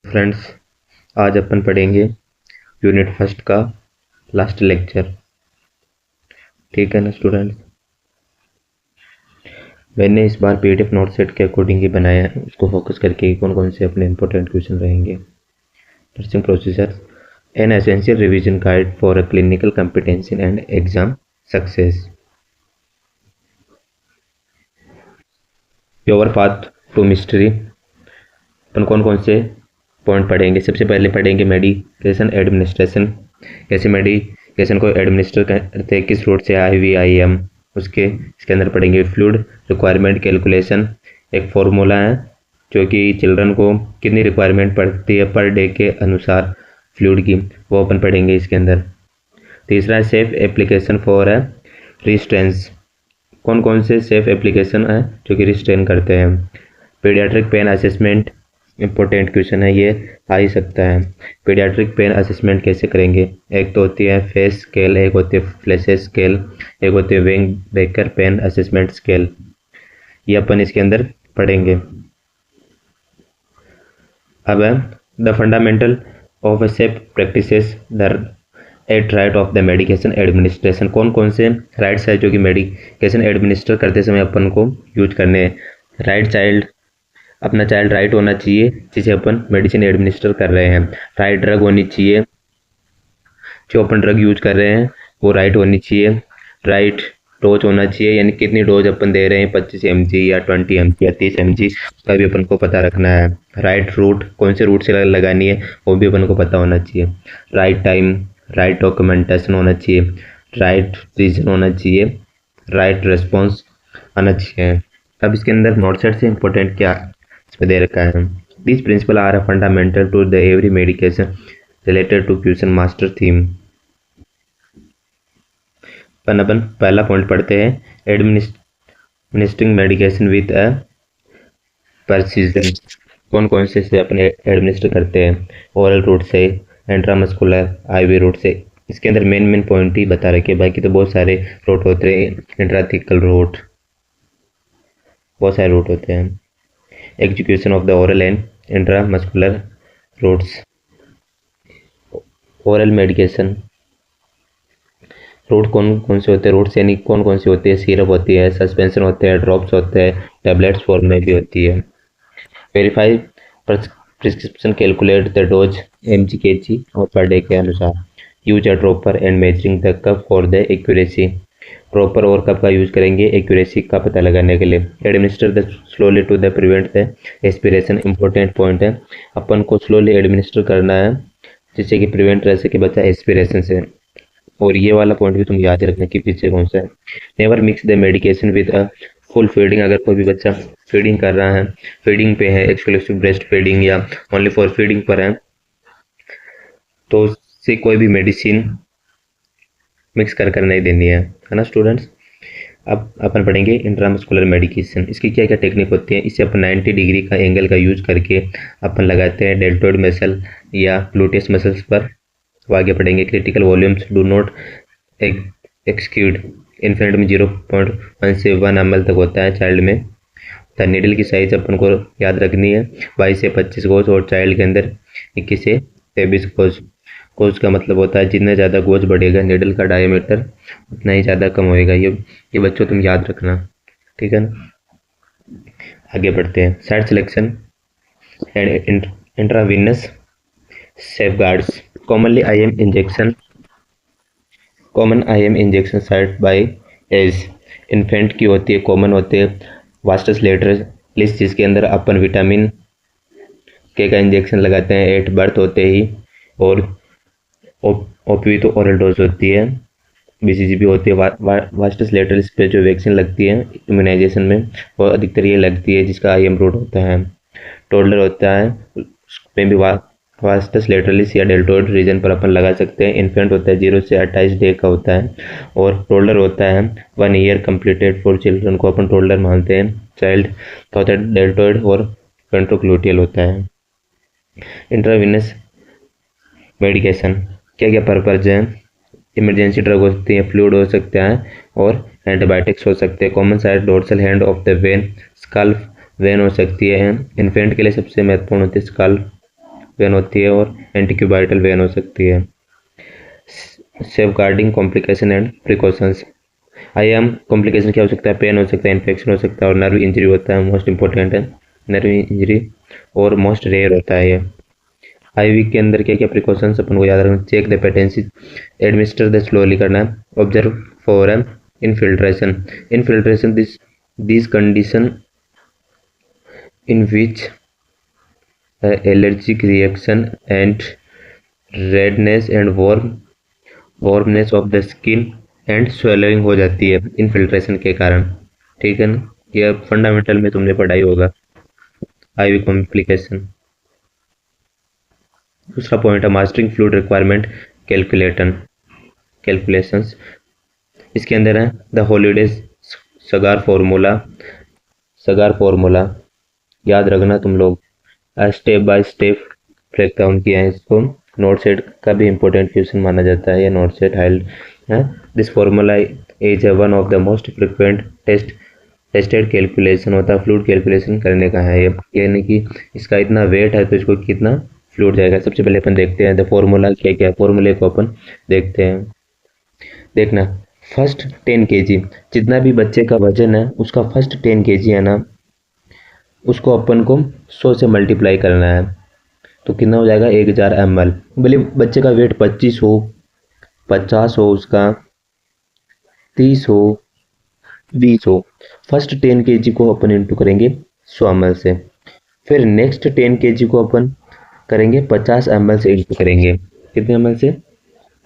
Friends, आज अपन पढ़ेंगे यूनिट फर्स्ट का लास्ट लेक्चर। ठीक है ना स्टूडेंट्स? मैंने इस बार पीडीएफ नोट सेट के अकॉर्डिंग ही बनाया है, उसको फोकस करके कौन कौन से अपने इंपॉर्टेंट क्वेश्चन रहेंगे। Nursing procedure, an essential revision guide for a clinical competency and exam success. Your path to mystery. अपन कौन कौन से पॉइंट पढ़ेंगे? सबसे पहले पढ़ेंगे मेडिकेशन एडमिनिस्ट्रेशन, कैसे मेडिकेशन को एडमिनिस्टर करते हैं, किस रूट से, IVIM। इसके अंदर पढ़ेंगे फ्लूइड रिक्वायरमेंट कैलकुलेशन, एक फॉर्मूला है जो कि चिल्ड्रन को कितनी रिक्वायरमेंट पड़ती है पर डे के अनुसार फ्लूइड की, वो अपन पढ़ेंगे इसके अंदर। तीसरा है सेफ एप्लीकेशन फॉर है रिस्ट्रेंस, कौन कौन से सेफ एप्लीकेशन है जो कि रिस्ट्रेन करते हैं। Paediatric pain assessment, important question है, ये आ ही सकता है। पीडियाट्रिक पेन असेसमेंट कैसे करेंगे? एक तो होती है फेस स्केल, एक होती है फ्लेसेस स्केल, एक होती है Wong Baker pain assessment scale, ये अपन इसके अंदर पढ़ेंगे। अब है the fundamental of a safe practices the eight right of the medication administration, कौन कौन से राइट्स है जो कि मेडिकेशन एडमिनिस्टर करते समय अपन को यूज करने हैं। राइट चाइल्ड, अपना चाइल्ड राइट होना चाहिए जिसे अपन मेडिसिन एडमिनिस्टर कर रहे हैं। राइट ड्रग होनी चाहिए, जो अपन ड्रग यूज कर रहे हैं वो राइट होनी चाहिए। राइट डोज होना चाहिए, यानी कितनी डोज अपन दे रहे हैं, 25 mg या 20 mg या 30 mg, का भी अपन को पता रखना है। राइट रूट, कौन से रूट से लगानी है वो भी अपन को पता होना चाहिए। राइट टाइम, राइट डॉक्यूमेंटेशन होना चाहिए, राइट रीजन होना चाहिए, राइट रिस्पॉन्स आना चाहिए। अब इसके अंदर नोट सेट से इंपॉर्टेंट क्या इसमें दे रखा है। This principle are a fundamental to the every medication related to question master theme. अपन पहला पॉइंट पढ़ते हैं, administering medication with a precision, कौन कौन से अपने एडमिनिस्टर करते हैं। ओरल रूट से, इंट्रामस्कुलर, IV रूट से। इसके अंदर मेन पॉइंट ही बता रखे, बाकी तो बहुत सारे रूट होते हैं, इंट्राथिकल रूट, बहुत सारे रूट होते हैं। Execution of the oral and intramuscular routes. Oral medication route कौन कौन से होते हैं, रूट्स यानी कौन कौन से होते हैं, सिरप होती है, सस्पेंशन होते हैं, ड्रॉप्स होते हैं, टैबलेट्स फॉर्म में भी होती है। Verify prescription, calculate the dose mg kg और पर डे के अनुसार। Use a dropper and measuring the cup for the accuracy, proper और कप का यूज करेंगे एक्यूरेसी का पता लगाने के लिए। Administer the slowly to the prevent the aspiration, important point है, अपन को स्लोली एडमिनिस्टर करना है जिससे कि प्रिवेंट रह सके बच्चा एस्पिरेशन से। और ये वाला पॉइंट भी तुम याद रखना कि पीछे कौन सा है। Never mix the medication with a full feeding, अगर कोई भी बच्चा फीडिंग कर रहा है, फीडिंग पे है, एक्सक्लूसिव ब्रेस्ट फीडिंग या ओनली फॉर फीडिंग पर है, तो उससे कोई भी मेडिसिन मिक्स कर नहीं देनी है ना स्टूडेंट्स। अब अपन पढ़ेंगे इंट्रामस्कुलर मेडिकेशन, इसकी क्या क्या टेक्निक होती है। इसे अपन 90 डिग्री का एंगल का यूज करके अपन लगाते हैं डेल्टोइड मसल या ग्लूटियस मसल्स पर। वो आगे पढ़ेंगे critical volumes do not exceed, infant में 0.1 से 1 ml तक होता है, चाइल्ड में। द नीडल की साइज अपन को याद रखनी है 22 से 25 गोज, और चाइल्ड के अंदर 21 से 23 गोज। गोज का मतलब होता है जितना ज़्यादा गोज बढ़ेगा नीडल का डायमीटर उतना ही ज़्यादा कम होएगा। ये बच्चों तुम याद रखना, ठीक है ना। आगे बढ़ते हैं, site selection and intravenous safeguards. Commonly IM injection site by age, infant की होती है, कॉमन होते हैं वास्टस लेटरलिस, जिसके अंदर अपन विटामिन के का इंजेक्शन लगाते हैं एट बर्थ होते ही, और OPV तो ओरल डोज होती है, BCG भी होती है। वास्टस लेटरलिस पे जो वैक्सीन लगती है इम्यूनाइजेशन में, वो अधिकतर ये लगती है जिसका IM रूट होता है। टोडलर होता है, उसमें भी वास्टस लेटरलिस या डेल्टोइड रीजन पर अपन लगा सकते हैं। इन्फेंट होता है 0 से 28 डे का होता है, और टोडलर होता है 1 ईयर कंप्लीटेड फॉर चिल्ड्रन को अपन टोडलर मानते हैं। चाइल्ड का होता है डेल्टोइड और वेंट्रोक्लूटियल होता है। इंट्रावीनस मेडिकेशन क्या क्या पर्पज है, इमरजेंसी ड्रग होती है, फ्लूइड हो सकता है, और एंटीबायोटिक्स हो सकते हैं। Common side dorsal hand of the vein, scalp vein हो सकती है। इन्फेंट के लिए सबसे महत्वपूर्ण होती है स्कल्फ वेन होती है और एंटीक्यूबाइटल वेन हो सकती है। Safeguarding complication and precautions. IM complication क्या हो सकता है, पेन हो सकता है, इन्फेक्शन हो सकता है और नर्व इंजरी होता है, मोस्ट इंपॉर्टेंट है नर्व इंजरी और मोस्ट रेयर होता है ये। IV के अंदर क्या क्या प्रिकॉशंस अपन को याद रखना, check the patency, administer the slowly करना है, observe for infiltration, infiltration this condition in which allergic reaction and redness and warmness of the skin and swelling हो जाती है इनफिल्ट्रेशन के कारण। ठीक है ना, ये फंडामेंटल में तुमने पढ़ाई होगा IV कॉम्प्लिकेशन। दूसरा पॉइंट है मास्टरिंग फ्लूइड रिक्वायरमेंट कैलकुलेशंस। इसके अंदर है द हॉलीडेज सगार फॉर्मूला याद रखना तुम लोग, step by step break down किया है इसको। नोट सेट का भी इंपॉर्टेंट क्वेश्चन माना जाता है ये नोट सेट हाइल है। This formula is one of the most frequent tested calculation होता है, फ्लूइड कैलकुलेशन करने का है ये, यानी कि इसका इतना वेट है तो इसको कितना फ्लूइड जाएगा। सबसे पहले अपन देखते हैं द फॉर्मूला क्या क्या है, फॉर्मूले को अपन देखते हैं। देखना फर्स्ट 10 kg, जितना भी बच्चे का वजन है उसका फर्स्ट 10 kg है ना, उसको अपन को 100 से मल्टीप्लाई करना है तो कितना हो जाएगा 1000 ml। भले बच्चे का वेट 25 हो, 50 हो, उसका 30 हो, 20 हो, फर्स्ट 10 kg को अपन इंटू करेंगे 100 ml से, फिर नेक्स्ट 10 kg को अपन करेंगे 50 ml से इंटू करेंगे, कितने ml से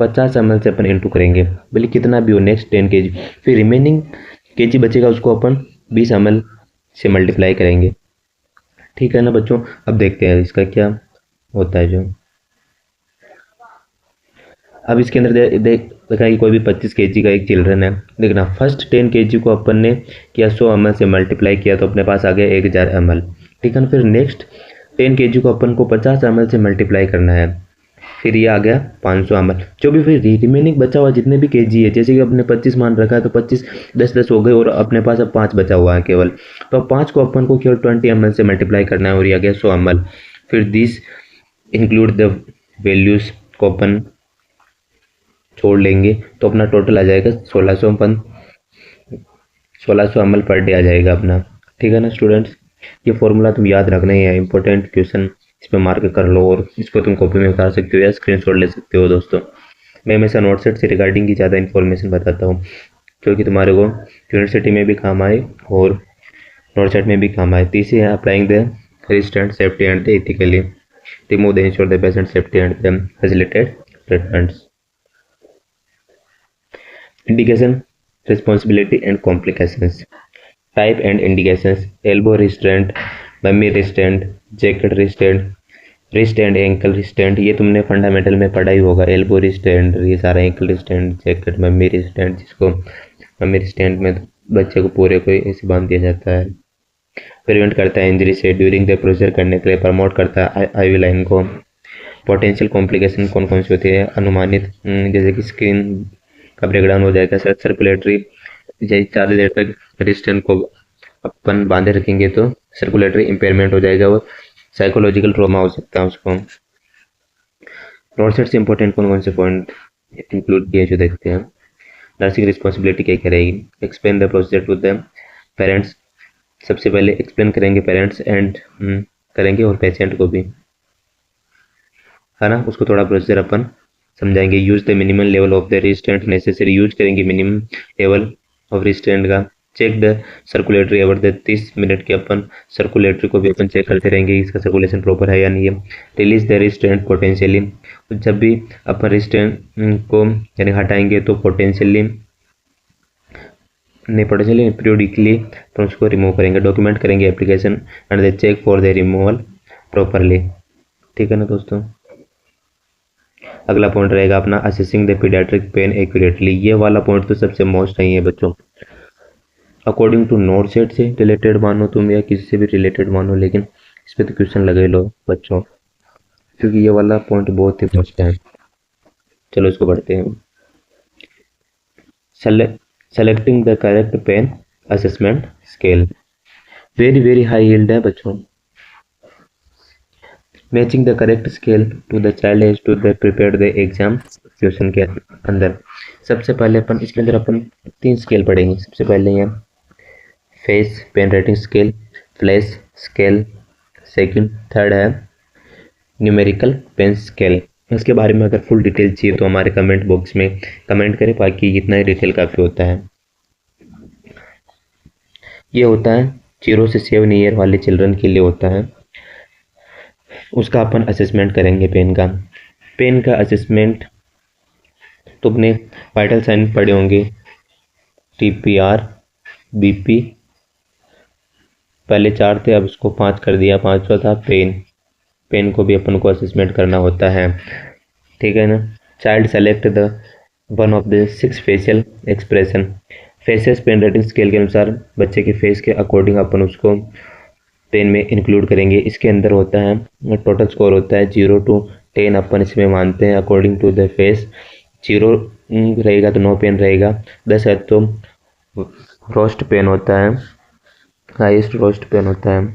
50 ml से अपन इंटू करेंगे, भले कितना भी हो नेक्स्ट 10 kg, फिर रिमेनिंग kg बचेगा उसको अपन 20 ml से मल्टीप्लाई करेंगे। ठीक है ना बच्चों, अब देखते हैं इसका क्या होता है जो। अब इसके अंदर देखा कि कोई भी 25 kg का एक चिल्ड्रन है, देखना फर्स्ट 10 kg को अपन ने किया 100 ml से मल्टीप्लाई किया तो अपने पास आ गया 1000 ml। ठीक है ना, फिर नेक्स्ट 10 kg को अपन को 50 ml से मल्टीप्लाई करना है, फिर ये आ गया 500 ml। जो भी फिर रिमेनिंग बचा हुआ जितने भी kg है, जैसे कि अपने 25 मान रखा है तो 25 10 हो गए और अपने पास अब 5 बचा हुआ है केवल, तो अब 5 को अपन को केवल 20 ml से मल्टीप्लाई करना है और ये आ गया 100 ml। फिर दिस इंक्लूड द वैल्यूज को अपन छोड़ लेंगे तो अपना टोटल आ जाएगा 1600 ml पर डे आ जाएगा अपना। ठीक है ना स्टूडेंट्स, ये फॉर्मूला तुम याद रखना ही है, इंपॉर्टेंट क्वेश्चन इसमें मार्क कर लो और इसको तुम कॉपी में उतार सकते हो या स्क्रीनशॉट ले सकते हो। दोस्तों मैं हमेशा नोट सेट से रिगार्डिंग की ज़्यादा इन्फॉर्मेशन बताता हूँ क्योंकि तुम्हारे को यूनिवर्सिटी में भी काम आए और नोट सेट में भी काम आए। तीसरी है applying the resistant safety and the ethically remove the ensure the patient safety and the facilitated treatments. Indication, responsibility and complications. Type and indications: elbow restraint, mummy restraint, jacket restraint, wrist and ankle restraint। ये तुमने fundamental में पढ़ा ही होगा, elbow रिस्टेंट, ये सारा ankle रिस्टेंट, jacket, mummy रिस्टेंट, जिसको mummy रिस्टेंट में बच्चे को पूरे को ऐसे बांध दिया जाता है। प्रिवेंट करता है इंजरी से, ड्यूरिंग द प्रोसीजर करने के लिए प्रमोट करता है IV लाइन को। पोटेंशियल कॉम्प्लिकेशन कौन कौन सी होती है अनुमानित, जैसे कि स्किन का ब्रेकडाउन हो जाएगा, सर्कुलेटरी, ज़्यादा देर तक रिस्टेंट को अपन बांधे रखेंगे तो सर्कुलेटरी इम्पेयरमेंट हो जाएगा और साइकोलॉजिकल ट्रॉमा हो सकता है उसको। नोट सेट से इंपॉर्टेंट कौन कौन से पॉइंट इंक्लूड किए जो देखते हैं। नर्सिंग रिस्पॉन्सिबिलिटी क्या क्या रहेगी, explain the procedure to the parents, सबसे पहले एक्सप्लेन करेंगे पेरेंट्स एंड करेंगे और पेशेंट को भी, है ना, उसको थोड़ा प्रोसीजर अपन समझाएंगे। Use the minimum level of the restraint necessary, use करेंगे मिनिमम लेवल ऑफ रिस्टेंट का। Check the circulatory over the 30 minute के अपन सर्कुलेटरी को भी अपन चेक करते रहेंगे इसका सर्कुलेशन प्रॉपर है या नहीं है। रिलीज द रिस्टेंट पोटेंशियली, जब भी अपन रिस्टेंट को यानी हटाएंगे तो पोटेंशियली पीरियोडिकली अपन उसको रिमूव करेंगे। डॉक्यूमेंट करेंगे application and the check for the removal properly. ठीक है ना दोस्तों, अगला पॉइंट रहेगा अपना assessing the paediatric pain accurately. ये वाला पॉइंट तो सबसे मोस्ट नहीं है बच्चों, अकॉर्डिंग टू नोट सेट से रिलेटेड मानो तुम या किसी से भी रिलेटेड मानो, लेकिन इस पे तो क्वेश्चन लगे लो बच्चों क्योंकि ये वाला पॉइंट बहुत ही मोस्ट है। चलो इसको पढ़ते हैं। Selecting the correct pain assessment scale, very high yield है बच्चों, matching the correct scale to the child age to the prepare the exam question के अंदर सबसे पहले अपन इसके अंदर अपन 3 स्केल पढ़ेंगे। सबसे पहले ये face pain rating scale, FLACC scale, second third है न्यूमेरिकल पेन स्केल। इसके बारे में अगर फुल डिटेल चाहिए तो हमारे कमेंट बॉक्स में कमेंट करें, बाकी इतना ही डिटेल काफ़ी होता है। ये होता है 0 से 7 ईयर वाले चिल्ड्रन के लिए होता है। उसका अपन असेसमेंट करेंगे पेन का असेसमेंट तो अपने वाइटल साइन पढ़े होंगे, TPR, BP, पहले 4 थे अब उसको 5 कर दिया, 5वां था पेन को भी अपन को असेसमेंट करना होता है, ठीक है ना। Child select the one of the 6 facial expression. Faces pain rating scale के अनुसार बच्चे के फेस के अकॉर्डिंग अपन उसको पेन में इंक्लूड करेंगे। इसके अंदर होता है टोटल स्कोर होता है 0 to 10 अपन इसमें मानते हैं अकॉर्डिंग टू द फेस। 0 रहेगा तो नो पेन रहेगा, 10 है तो रोस्ट पेन होता है, हाईएस्ट रोस्ट पेन होता है,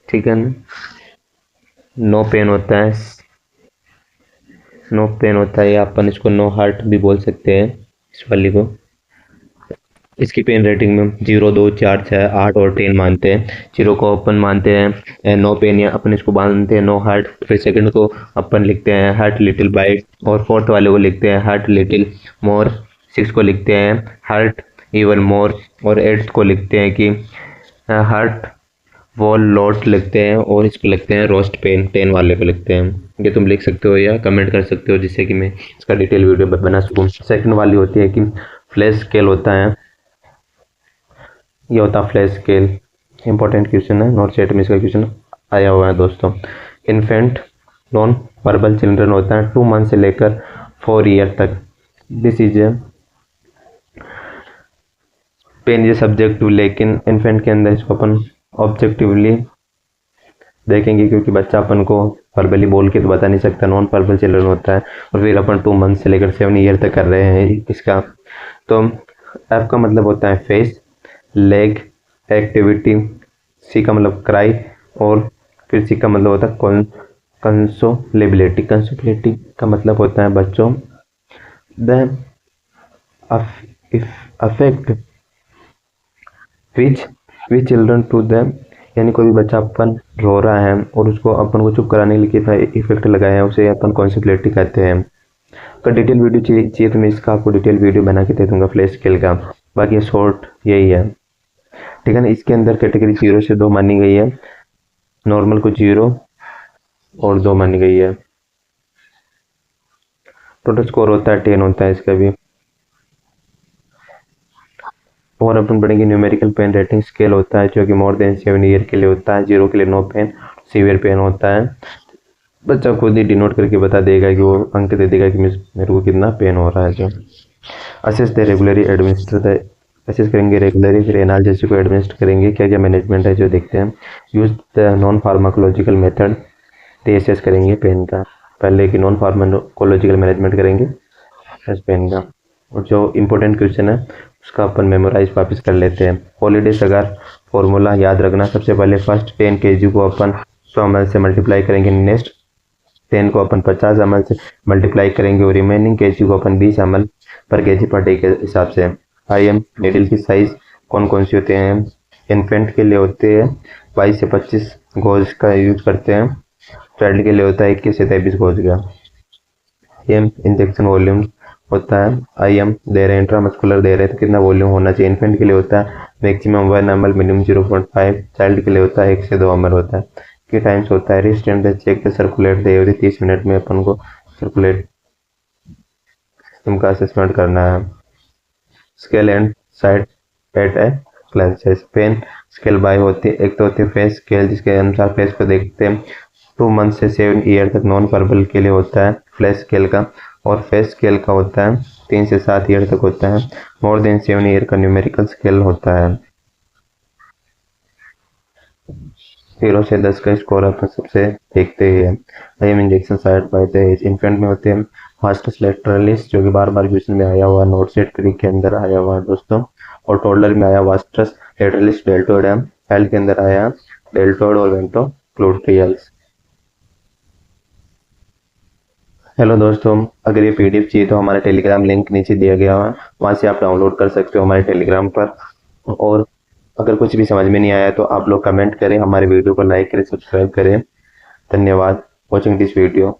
ठीक है ना। नो पेन होता है या अपन इसको नो हार्ट भी बोल सकते हैं इस वाली को। इसकी पेन रेटिंग में 0, 2, 4, 6, 8 और 10 मानते हैं। 0 को अपन मानते हैं नो पेन या अपन इसको मानते हैं नो हार्ट। फिर सेकंड को अपन लिखते हैं हार्ट लिटिल बाइट और फोर्थ वाले को लिखते हैं हार्ट लिटिल मोर। 6 को लिखते हैं हार्ट इवन मोर और 8 को लिखते हैं कि हार्ट वॉल लॉट लिखते हैं और इसको लिखते हैं रोस्ट पेन। 10 वाले को लिखते हैं। ये तुम लिख सकते हो या कमेंट कर सकते हो जिससे कि मैं इसका डिटेल वीडियो बना सकूँ। सेकंड वाली होती है कि फ्लैश स्केल होता है, ये होता है फ्लैश स्केल। इंपॉर्टेंट क्वेश्चन है, नोट सेट में इसका क्वेश्चन आया हुआ है दोस्तों। इन्फेंट नॉन वर्बल चिल्ड्रन होता है 2 मंथ से लेकर 4 ईयर तक। दिस इज ए पेन ये सब्जेक्टिव, लेकिन इन्फेंट के अंदर इसको अपन ऑब्जेक्टिवली देखेंगे क्योंकि बच्चा अपन को वर्बली बोल के तो बता नहीं सकता, नॉन वर्बल चिल्ड्रन होता है। और फिर अपन 2 मंथ से लेकर 7 ईयर तक कर रहे हैं इसका। तो एफ का मतलब होता है फेस, लेग, एक्टिविटी, सी का मतलब क्राई और फिर सी का मतलब होता है कंसोलेबिलिटी। कंसोलेबिलिटी का मतलब होता है बच्चों the affect which children to the, यानी कोई भी बच्चा अपन रो रहा है और उसको अपन को चुप कराने के लिए इफेक्ट लगाया है उसे अपन कंसोलेबिलिटी कहते हैं। अगर डिटेल वीडियो चाहिए तो मैं इसका आपको डिटेल वीडियो बना के दे दूंगा फ्लैश स्केल का, बाकी शॉर्ट यही है, ठीक है ना। इसके अंदर कैटेगरी 0 से 2 मानी गई है, नॉर्मल को 0 और 2 मानी गई है। टोटल स्कोर होता है 10 होता है इसका भी। और अपन पढ़ेंगे न्यूमेरिकल पेन रेटिंग स्केल होता है जो कि मोर देन 7 ईयर के लिए होता है। 0 के लिए नो पेन, सीवियर पेन होता है। बच्चा खुद ही डिनोट करके बता देगा कि वो अंक दे देगा कि मेरे को कितना पेन हो रहा है। जो assess the regularly administer the, assess करेंगे रेगुलरली, फिर एनालिसिस को एडमिनिस्टर करेंगे, क्या क्या मैनेजमेंट है जो देखते हैं। Use the non pharmacological method, तो असेस करेंगे पेन का। पहले कि नॉन फार्माकोलॉजिकल मैनेजमेंट करेंगे पेन का। और जो इम्पोर्टेंट क्वेश्चन है उसका अपन मेमोराइज वापस कर लेते हैं। हॉलीडेज अगर फॉर्मूला याद रखना, सबसे पहले फर्स्ट 10 kg को अपन 100 ml से मल्टीप्लाई करेंगे, नेक्स्ट 10 को अपन 50 ml से मल्टीप्लाई करेंगे और रिमेनिंग kg को अपन 20 ml पर kg पर डे के हिसाब से। IM नीडल की साइज कौन कौन सी होते हैं, इन्फेंट के लिए होते हैं 22 से 25 गॉज का यूज करते हैं, चाइल्ड के लिए होता है 21 से 23 गॉज का। IM इंजेक्शन वॉल्यूम होता है, IM दे रहे हैं इंट्रामस्कुलर दे रहे हैं तो कितना वॉल्यूम होना चाहिए। इन्फेंट के लिए होता है मैक्सिमम 1 ml, मिनिमम 0.5, चाइल्ड के लिए होता है 1 से 2 ml होता है। के टाइम्स होता है wrist and check circulate they, every 30 minute में अपन को सर्कुलेट सिस्टम का असेसमेंट करना है। Scale and side at a classes, pain scale by होती है। एक तो होती है फेस स्केल जिसके अनुसार फेस को देखते हैं। 2 मंथ से 7 ईयर तक नॉन वर्बल के लिए होता है फ्लैश स्केल का, और फेस स्केल का होता है 3 से 7 ईयर तक होता है। मोर देन 7 ईयर का न्यूमेरिकल स्केल होता है। 0 से 10 का स्कोर अपन सबसे देखते ही है। IM injection site by the age, infant में होते हैं फास्टेस्ट लेटरलिस्ट जो कि बार बार क्वेश्चन में आया हुआ, नोट सेट क्रिक के अंदर आया हुआ है दोस्तों। और टोडलर में आया फास्टेस्ट लेटरलिस्ट डेल्टोइड है, हेल्थ के अंदर आया डेल्टोइड और वेंट्रोक्लोट्रियल्स। हेलो दोस्तों, अगर ये पीडीएफ चाहिए तो हमारा टेलीग्राम लिंक नीचे दिया गया है, वहाँ से आप डाउनलोड कर सकते हो हमारे टेलीग्राम पर। और अगर कुछ भी समझ में नहीं आया तो आप लोग कमेंट करें, हमारे वीडियो को लाइक करें, सब्सक्राइब करें। धन्यवाद वॉचिंग दिस वीडियो।